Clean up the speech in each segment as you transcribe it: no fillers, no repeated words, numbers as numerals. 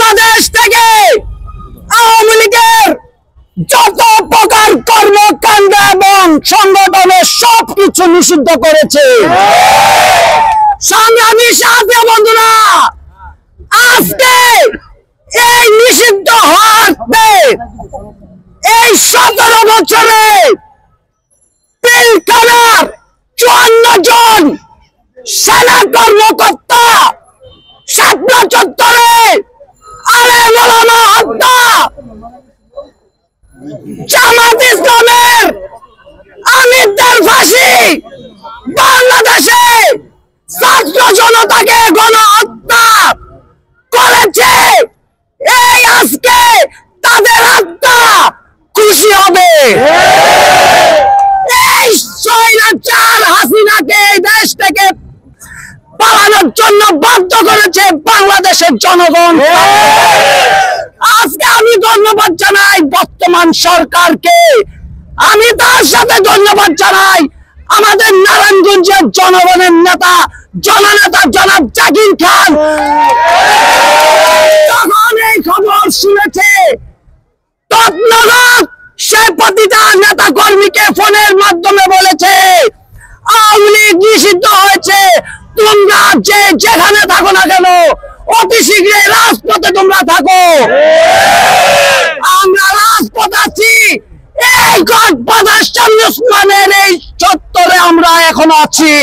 বাংলাদেশ থেকে আওয়ামী লীগের যত প্রকার কর্মকাণ্ড এবং সংগঠনের সবকিছু নিষিদ্ধ করেছে। সংগ্রামী সাথী বন্ধুরা, আজকে এই নিষিদ্ধ হওয়াতে এই 17 বছরে পিলখানার 54 জন সেনা কর্মকর্তা শাপলা চত্বরে আলেম ওলামা হত্যা, জামাত ইসলামের আমিরদের ফাঁসি, বাংলাদেশে ছাত্র জনতাকে গণহত্যা করেছে। এই আজকে তাদের আত্মা খুশি হবে। এই স্বৈরাচার হাসিনাকে এই দেশ থেকে পালানোর জন্য বাধ্য করেছে বাংলাদেশের জনগণ। আজকে আমি ধন্যবাদ জানাই বর্তমান সরকারকে, আমি তার সাথে ধন্যবাদ জানাই আমাদের নারায়ণগঞ্জের জনগণের নেতা জননেতা জনাব জাকির খান। যখন এই খবর শুনেছে তৎক্ষণাৎ সে প্রতিটা নেতা কর্মীকে ফোনের মাধ্যমে বলেছে আওয়ামী লীগ নিষিদ্ধ হয়েছে, তোমরা যেখানে থাকো না কেন অতি শীঘ্রই রাজপথে তোমরা থাকো। আমরা রাজপথ আছি, এই গডফাদার শামীম ওসমানের এই চত্বরে আমরা এখন আছি।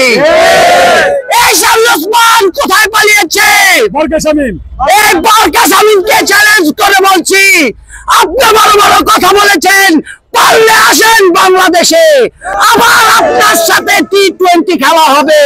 এই শামীম ওসমান কোথায় পালিয়েছে? এই বরকা শামীমকে চ্যালেঞ্জ করে বলছি, আপনি বড় বড় কথা বলেছেন, পারলে আসেন বাংলাদেশে, আবার আপনার সাথে T20 খেলা হবে।